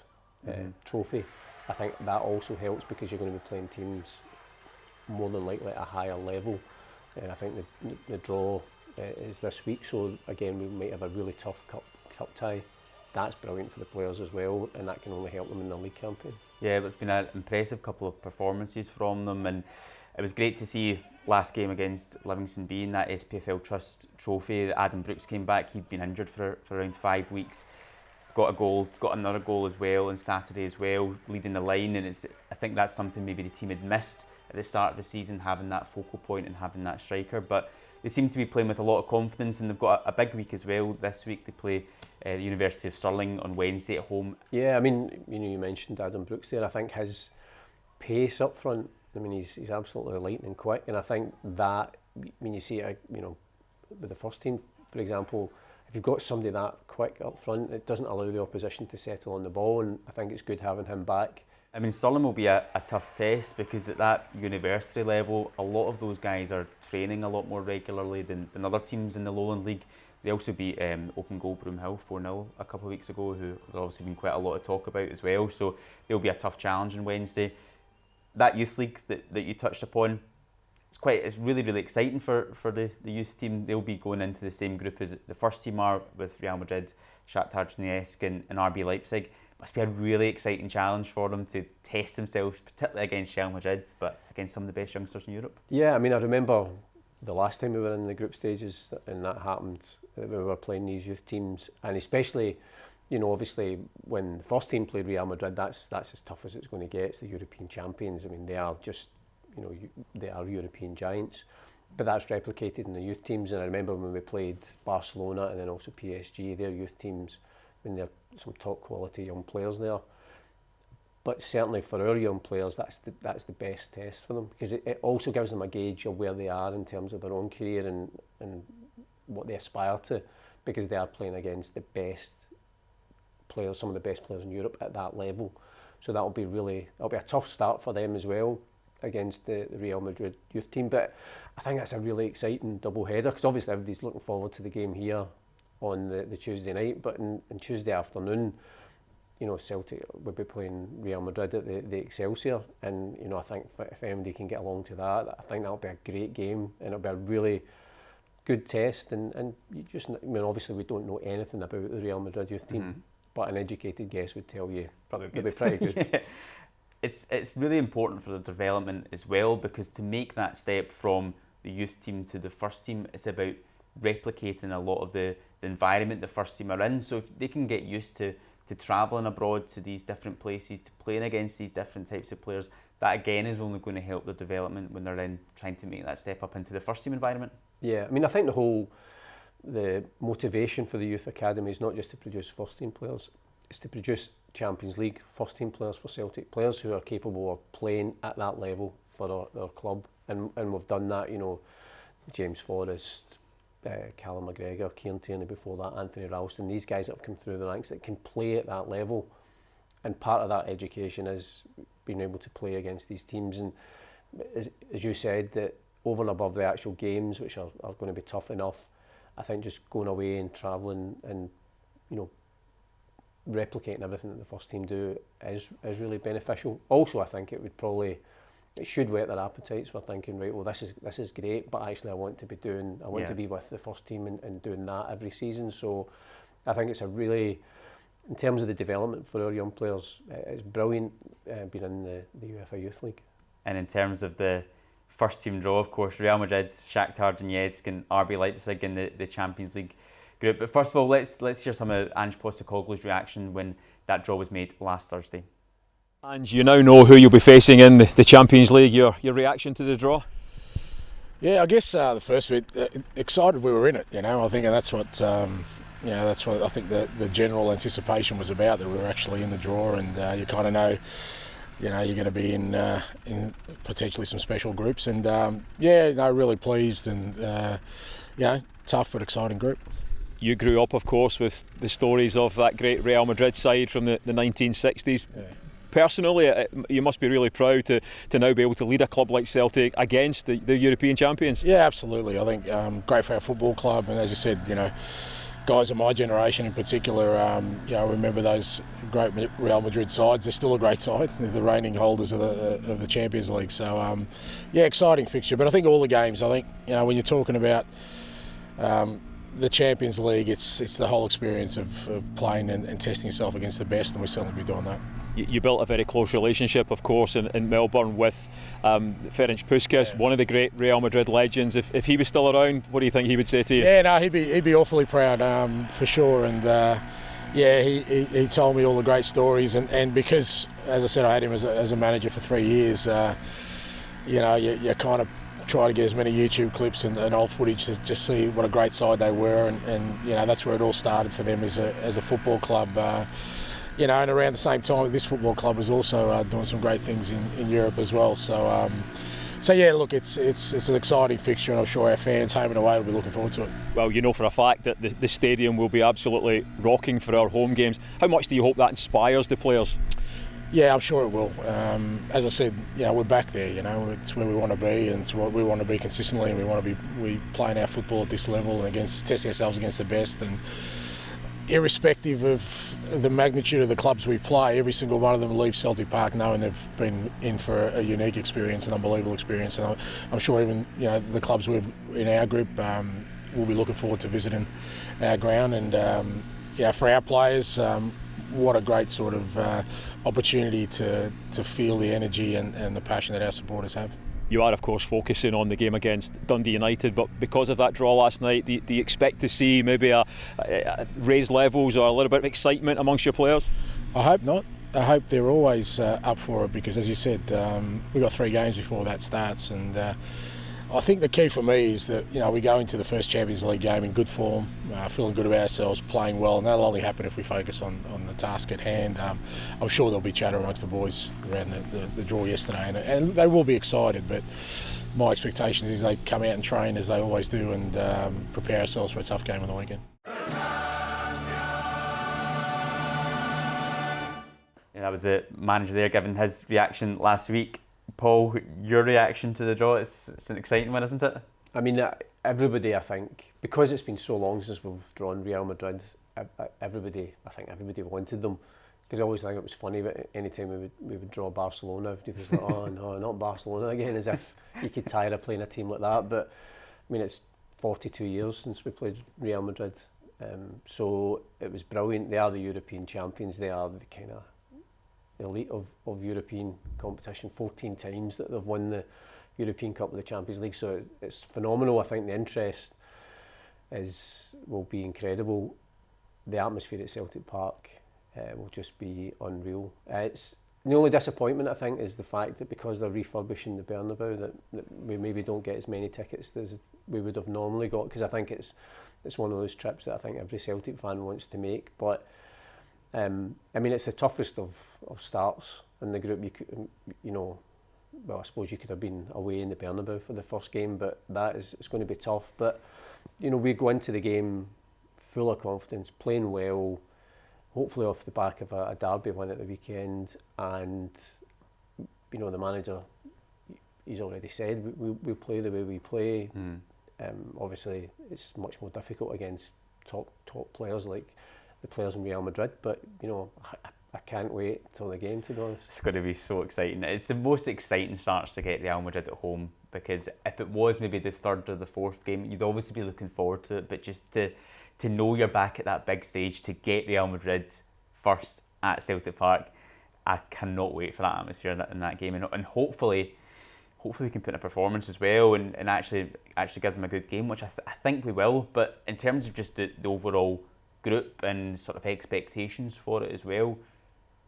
Trophy, I think that also helps, because you're going to be playing teams more than likely at a higher level. I think the draw is this week, so again, we might have a really tough cup tie. That's brilliant for the players as well, and that can only help them in the league campaign. Yeah, it's been an impressive couple of performances from them, and it was great to see last game against Livingston B in that SPFL Trust Trophy. Adam Brooks came back. He'd been injured for around 5 weeks. Got a goal, got another goal as well on Saturday as well, leading the line, and I think that's something maybe the team had missed at the start of the season, having that focal point and having that striker. But they seem to be playing with a lot of confidence, and they've got a big week as well. This week they play the University of Stirling on Wednesday at home. Yeah, I mean, you mentioned Adam Brooks there. I think his pace up front, I mean, he's absolutely lightning quick, and I think that, when you see it, you know, with the first team, for example, if you've got somebody that quick up front, it doesn't allow the opposition to settle on the ball, and I think it's good having him back. I mean, Stirling will be a tough test because at that university level, a lot of those guys are training a lot more regularly than other teams in the Lowland League. They also beat Open Goal Broomhill 4-0 a couple of weeks ago, who has obviously been quite a lot of talk about as well. So they'll be a tough challenge on Wednesday. That youth league that you touched upon, it's really, really exciting for the youth team. They'll be going into the same group as the first team are, with Real Madrid, Shakhtar Donetsk and RB Leipzig. Must be a really exciting challenge for them to test themselves, particularly against Real Madrid, but against some of the best youngsters in Europe. Yeah, I mean, I remember the last time we were in the group stages and that happened, we were playing these youth teams, and especially, you know, obviously when the first team played Real Madrid, that's as tough as it's going to get. It's the European champions. I mean, they are just, you know, they are European giants, but that's replicated in the youth teams. And I remember when we played Barcelona and then also PSG, their youth teams, and they're some top quality young players there. But certainly for our young players, that's the best test for them, because it also gives them a gauge of where they are in terms of their own career and what they aspire to, because they are playing against the best players, some of the best players in Europe at that level. So that'll be a tough start for them as well against the Real Madrid youth team. But I think that's a really exciting double header, because obviously everybody's looking forward to the game here on the Tuesday night, but in Tuesday afternoon, you know, Celtic will be playing Real Madrid at the Excelsior, and you know, I think if anybody can get along to that, I think that'll be a great game, and it'll be a really good test. And you just, I mean, obviously we don't know anything about the Real Madrid youth team, but an educated guess would tell you probably they'll be pretty good. Yeah. It's really important for the development as well, because to make that step from the youth team to the first team, it's about replicating a lot of the environment the first team are in. So if they can get used to travelling abroad to these different places, to playing against these different types of players, that again is only going to help their development when they're then trying to make that step up into the first team environment. Yeah, I mean, I think the motivation for the youth academy is not just to produce first team players, it's to produce Champions League first team players for Celtic, players who are capable of playing at that level for their club, and we've done that, you know, James Forrest, Callum McGregor, Kieran Tierney before that, Anthony Ralston, these guys that have come through the ranks that can play at that level, and part of that education is being able to play against these teams. And as you said, that over and above the actual games, which are going to be tough enough, I think just going away and travelling and, you know, replicating everything that the first team do is really beneficial. Also, I think it should whet their appetites for thinking, right, well, this is great, but actually I want to be with the first team and doing that every season. So I think it's a really, in terms of the development for our young players, it's brilliant being in the UEFA Youth League. And in terms of the first team draw, of course, Real Madrid, Shakhtar Donetsk and RB Leipzig in the Champions League group. But first of all, let's hear some of Ange Postecoglou's reaction when that draw was made last Thursday. And you now know who you'll be facing in the Champions League. Your reaction to the draw? Yeah, I guess the first bit, excited we were in it. You know, I think that's what I think the general anticipation was about, that we were actually in the draw, and you kind of know, you know, you're going to be in potentially some special groups, and really pleased, and tough but exciting group. You grew up, of course, with the stories of that great Real Madrid side from the 1960s. Yeah. Personally, you must be really proud to now be able to lead a club like Celtic against the European champions. Yeah, absolutely. I think great for our football club, and as you said, you know, guys of my generation in particular, remember those great Real Madrid sides. They're still a great side. They're the reigning holders of the Champions League. So, exciting fixture. But I think all the games, I think, you know, when you're talking about the Champions League, it's the whole experience of playing and testing yourself against the best, and we'll certainly be doing that. You built a very close relationship, of course, in Melbourne with Ferenc Puskas, one of the great Real Madrid legends. If he was still around, what do you think he would say to you? Yeah, no, he'd be awfully proud, for sure. And he told me all the great stories, and because, as I said, I had him as a manager for 3 years. You kind of try to get as many YouTube clips and old footage to just see what a great side they were, and you know, that's where it all started for them as a football club. And around the same time, this football club was also doing some great things in Europe as well. So, So yeah, look, it's an exciting fixture, and I'm sure our fans home and away will be looking forward to it. Well, you know for a fact that the stadium will be absolutely rocking for our home games. How much do you hope that inspires the players? Yeah, I'm sure it will. As I said, we're back there. It's where we want to be, and it's what we want to be consistently. And we playing our football at this level and testing ourselves against the best. And irrespective of the magnitude of the clubs we play, every single one of them leaves Celtic Park knowing they've been in for a unique experience, an unbelievable experience. And I'm sure even the clubs we've in our group will be looking forward to visiting our ground. And for our players. What a great sort of opportunity to feel the energy and the passion that our supporters have. You are, of course, focusing on the game against Dundee United, but because of that draw last night, do you expect to see maybe a raised levels or a little bit of excitement amongst your players? I hope not. I hope they're always up for it because, as you said, we've got 3 games before that starts, and I think the key for me is that we go into the first Champions League game in good form, feeling good about ourselves, playing well, and that'll only happen if we focus on the task at hand. I'm sure there'll be chatter amongst the boys around the draw yesterday, and they will be excited, but my expectations is they come out and train as they always do and prepare ourselves for a tough game on the weekend. That was the manager there giving his reaction last week. Paul, your reaction to the draw, it's an exciting one, isn't it? I mean, everybody, I think, because it's been so long since we've drawn Real Madrid, everybody wanted them. Because I always think it was funny that any time we would draw Barcelona, everybody was like, oh no, not Barcelona again, as if you could tire of playing a team like that. But I mean, it's 42 years since we played Real Madrid. So it was brilliant. They are the European champions. They are the kind of elite of European competition. 14 times that they've won the European Cup and the Champions League, so it's phenomenal. I think the interest will be incredible. The atmosphere at Celtic Park will just be unreal. It's the only disappointment, I think, is the fact that because they're refurbishing the Bernabeu, that we maybe don't get as many tickets as we would have normally got, because I think it's one of those trips that I think every Celtic fan wants to make. But I mean, it's the toughest of starts in the group. You could, well, I suppose you could have been away in the Bernabeu for the first game, but it's going to be tough. But we go into the game full of confidence, playing well, hopefully off the back of a derby win at the weekend. And the manager, he's already said we play the way we play. Obviously, it's much more difficult against top players like the players in Real Madrid, but I can't wait till the game, to be honest. It's going to be so exciting. It's the most exciting starts to get Real Madrid at home, because if it was maybe the 3rd or the 4th game, you'd obviously be looking forward to it, but just to know you're back at that big stage, to get Real Madrid first at Celtic Park, I cannot wait for that atmosphere in that game, and hopefully we can put in a performance as well and actually give them a good game, which I think we will. But in terms of just the overall group and sort of expectations for it as well,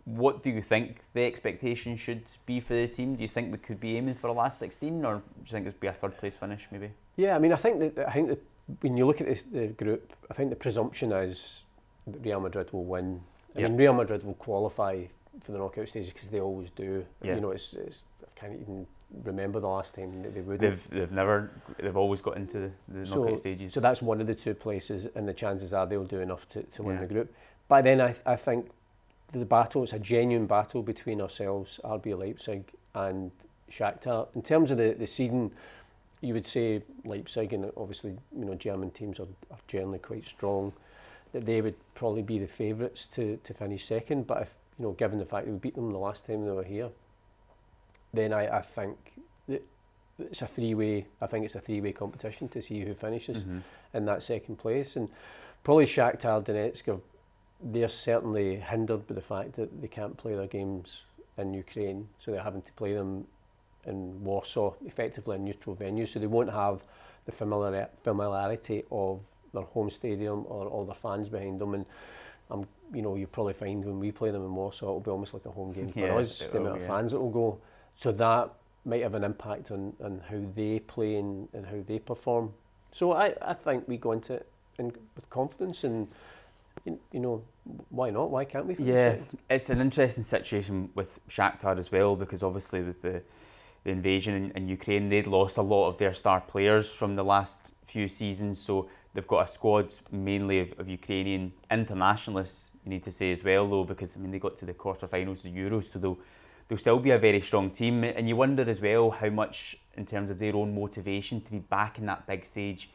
what do you think the expectation should be for the team? Do you think we could be aiming for a last 16, or do you think it would be a 3rd place finish maybe? Yeah, I mean, I think that when you look at the group, I think the presumption is that Real Madrid will win. I mean, Real Madrid will qualify for the knockout stages because they always do. Yeah. I can't even remember the last time that they would. They've always got into the knockout stages. So that's one of the 2 places, and the chances are they'll do enough to win the group. By then, I think the battle, it's a genuine battle between ourselves, RB Leipzig and Shakhtar. In terms of the seeding, you would say Leipzig, and obviously German teams are generally quite strong, that they would probably be the favourites to finish second. But if given the fact that we beat them the last time they were here, then I think that it's a 3-way. I think it's a 3-way competition to see who finishes in that second place. And probably Shakhtar Donetsk, they're certainly hindered by the fact that they can't play their games in Ukraine, so they're having to play them in Warsaw, effectively a neutral venue. So they won't have the familiarity of their home stadium or all their fans behind them. And you probably find when we play them in Warsaw, it'll be almost like a home game for us, the amount of fans that will go. So that might have an impact on how they play and how they perform. So I think we go into it with confidence, and why not? Why can't we? Yeah, it's an interesting situation with Shakhtar as well, because obviously with the the invasion in Ukraine. They'd lost a lot of their star players from the last few seasons, so they've got a squad mainly of Ukrainian internationalists, you need to say as well, though, because I mean they got to the quarterfinals of the Euros, so they'll still be a very strong team. And you wonder as well how much, in terms of their own motivation to be back in that big stage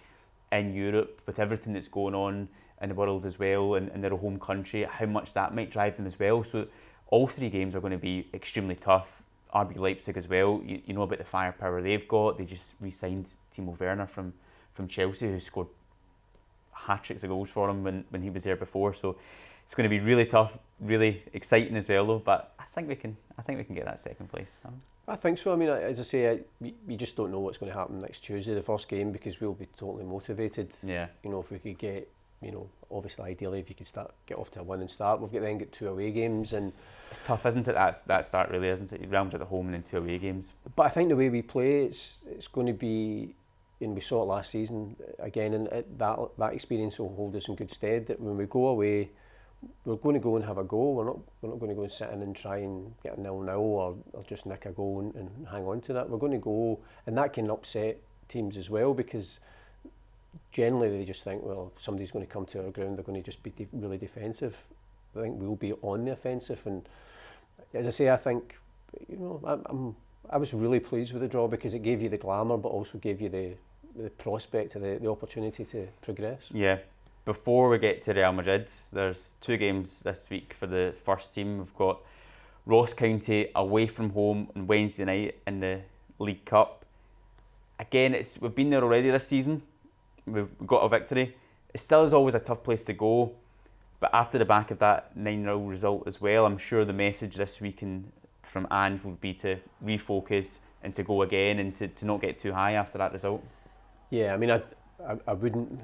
in Europe with everything that's going on in the world as well, and in their home country, how much that might drive them as well. So all 3 games are going to be extremely tough. RB Leipzig as well, you know about the firepower they've got. They just re-signed Timo Werner from Chelsea, who scored hat-tricks of goals for him when he was there before. So it's going to be really tough, really exciting as well, though. But I think we can get that second place. I think so. I mean, as I say, we just don't know what's going to happen next Tuesday, the first game, because we'll be totally motivated. Yeah. You know, if we could get, you know, obviously ideally if you could get off to a winning start. We've then got 2 away games, and it's tough, isn't it? That start really, isn't it? Real Madrid at home and then 2 away games. But I think the way we play, it's going to be, and we saw it last season again, and that experience will hold us in good stead. That when we go away, we're going to go and have a goal. We're not going to go and sit in and try and get a 0-0 or just nick a goal and hang on to that. We're going to go, and that can upset teams as well, because generally they just think, well, if somebody's going to come to our ground, they're going to just be really defensive. I think we'll be on the offensive, and as I say, I think, you know, I was really pleased with the draw, because it gave you the glamour, but also gave you the prospect of the opportunity to progress. Yeah. Before we get to Real Madrid, there's 2 games this week for the first team. We've got Ross County away from home on Wednesday night in the League Cup. Again, we've been there already this season. We've got a victory. It still is always a tough place to go, but after the back of that 9-0 result as well, I'm sure the message this week from Ange would be to refocus and to go again, and to not get too high after that result. Yeah, I mean, I wouldn't.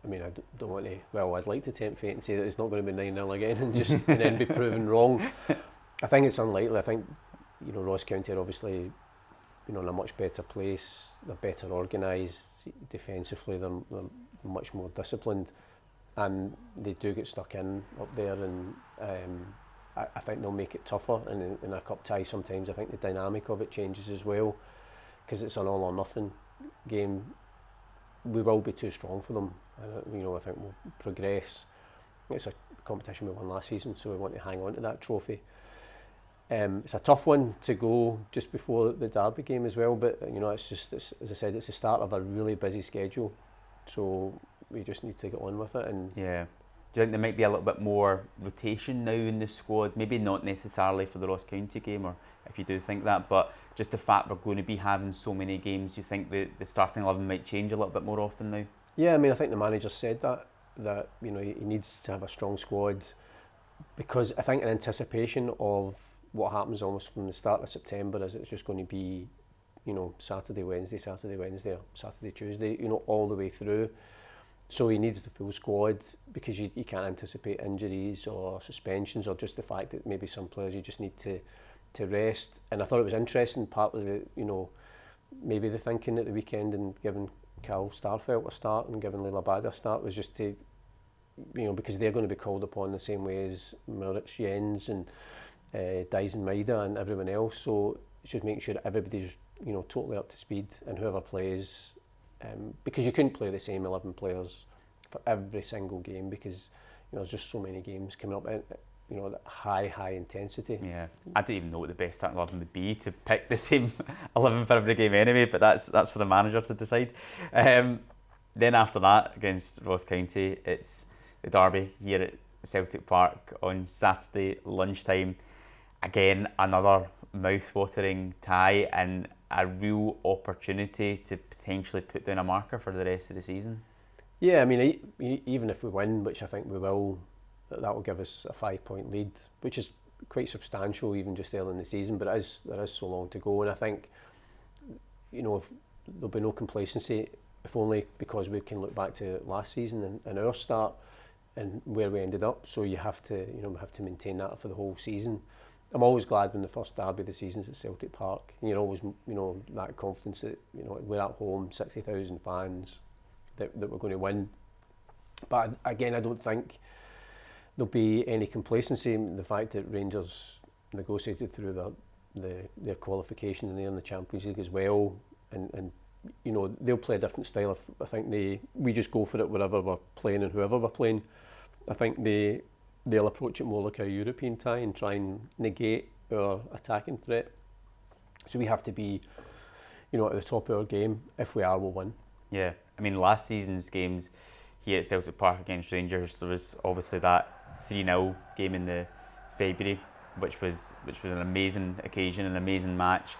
I mean, I don't want to. Well, I'd like to tempt fate and say that it's not going to be 9-0 again, and then be proven wrong. I think it's unlikely. I think, you know, Ross County are obviously, you know, in a much better place. They're better organised defensively. They're much more disciplined, and they do get stuck in up there. And I think they'll make it tougher. And in a cup tie, sometimes I think the dynamic of it changes as well, because it's an all or nothing game. We will be too strong for them. You know, I think we'll progress. It's a competition we won last season, so we want to hang on to that trophy. It's a tough one to go just before the Derby game as well, but you know, it's as I said, it's the start of a really busy schedule, so we just need to get on with it. And yeah. Do you think there might be a little bit more rotation now in the squad? Maybe not necessarily for the Ross County game, or if you do think that, but just the fact we're going to be having so many games, do you think the starting 11 might change a little bit more often now? Yeah, I mean, I think the manager said that you know, he needs to have a strong squad, because I think in anticipation of what happens almost from the start of September, is it's just going to be, you know, Saturday, Wednesday, or Saturday, Tuesday, you know, all the way through. So he needs the full squad, because you can't anticipate injuries or suspensions, or just the fact that maybe some players you just need to rest. And I thought it was interesting, partly the, you know, maybe the thinking at the weekend and giving Cal Starfelt a start and giving Leila Bada a start was just to, you know, because they're going to be called upon the same way as Moritz Jens and Dyson Maida and everyone else. So it's just making sure that everybody's, you know, totally up to speed, and whoever plays, because you couldn't play the same 11 players for every single game, because, you know, there's just so many games coming up, you know, that high intensity. Yeah, I don't even know what the best starting 11 would be to pick the same 11 for every game anyway, but that's for the manager to decide. Then after that, against Ross County, it's the derby here at Celtic Park on Saturday lunchtime. Again, another mouth-watering tie, and a real opportunity to potentially put down a marker for the rest of the season. Yeah, I mean, even if we win, which I think we will, that will give us a 5-point lead, which is quite substantial even just early in the season, but there is so long to go. And I think, you know, there'll be no complacency, if only because we can look back to last season and our start and where we ended up. So we have to maintain that for the whole season. I'm always glad when the first derby of the season's at Celtic Park, and you're always, you know, that confidence that, you know, we're at home, 60,000 fans, that we're going to win. But again, I don't think there'll be any complacency in the fact that Rangers negotiated through their qualification in there in the Champions League as well, and you know, they'll play a different style. I think we just go for it wherever we're playing and whoever we're playing. I think they'll approach it more like a European tie and try and negate our attacking threat. So we have to be, you know, at the top of our game. If we are, we'll win. Yeah, I mean, last season's games here at Celtic Park against Rangers, there was obviously that 3-0 game in the February, which was an amazing occasion, an amazing match.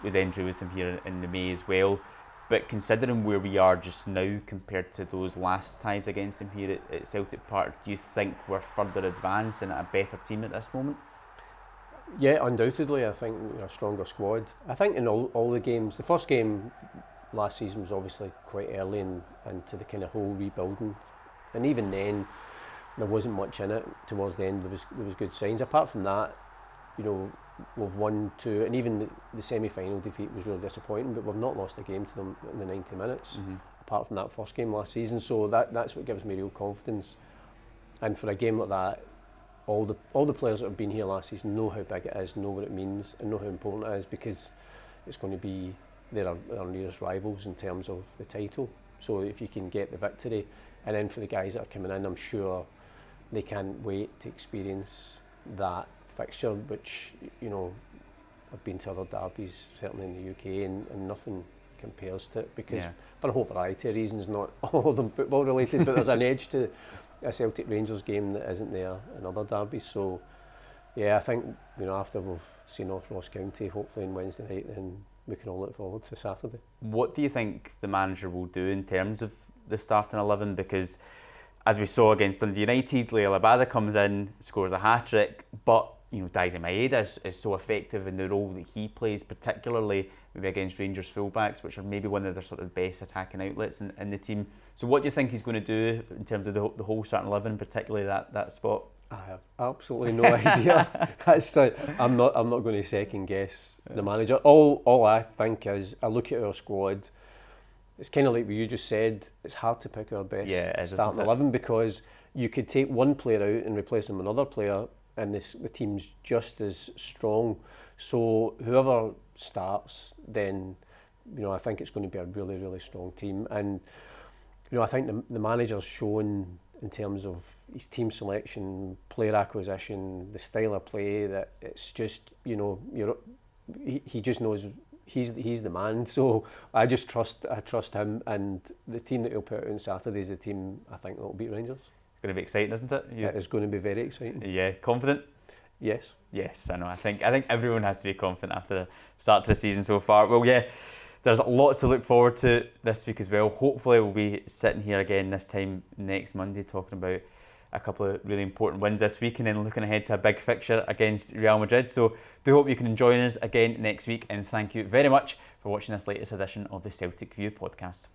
We then drew with them here in the May as well. But considering where we are just now compared to those last ties against them here at Celtic Park, do you think we're further advanced and a better team at this moment? Yeah, undoubtedly. I think a stronger squad. I think in all the games, the first game last season was obviously quite early into the kind of whole rebuilding, and even then there wasn't much in it. Towards the end there was good signs. Apart from that, you know, we've won 2, and even the semi-final defeat was really disappointing, but we've not lost a game to them in the 90 minutes, apart from that first game last season. So that's what gives me real confidence. And for a game like that, all the players that have been here last season know how big it is, know what it means, and know how important it is, because it's going to be they're our nearest rivals in terms of the title. So if you can get the victory, and then for the guys that are coming in, I'm sure they can't wait to experience that fixture, which, you know, I've been to other derbies, certainly in the UK, and nothing compares to it, because for a whole variety of reasons, not all of them football related, but there's an edge to a Celtic Rangers game that isn't there in other derbies. So yeah, I think, you know, after we've seen off Ross County, hopefully on Wednesday night, then we can all look forward to Saturday. What do you think the manager will do in terms of the starting 11? Because as we saw against Dundee United, Leila Bada comes in, scores a hat-trick, but you know, Daizen Maeda is so effective in the role that he plays, particularly maybe against Rangers fullbacks, which are maybe one of their sort of best attacking outlets in the team. So what do you think he's going to do in terms of the whole starting 11, particularly that spot? I have absolutely no idea. I'm not going to second guess the manager. All I think is, I look at our squad. It's kind of like what you just said. It's hard to pick our best starting 11, because you could take one player out and replace him with another player, and the team's just as strong. So whoever starts, then, you know, I think it's going to be a really, really strong team. And you know, I think the manager's shown in terms of his team selection, player acquisition, the style of play, that it's just, you know, he just knows he's the man. So I trust him, and the team that he'll put out on Saturday is the team I think that will beat Rangers. It's going to be exciting, isn't it? It is going to be very exciting. Yeah, confident? Yes. Yes, I know. I think everyone has to be confident after the start to the season so far. Well, yeah, there's lots to look forward to this week as well. Hopefully we'll be sitting here again this time next Monday talking about a couple of really important wins this week, and then looking ahead to a big fixture against Real Madrid. So do hope you can join us again next week, and thank you very much for watching this latest edition of the Celtic View Podcast.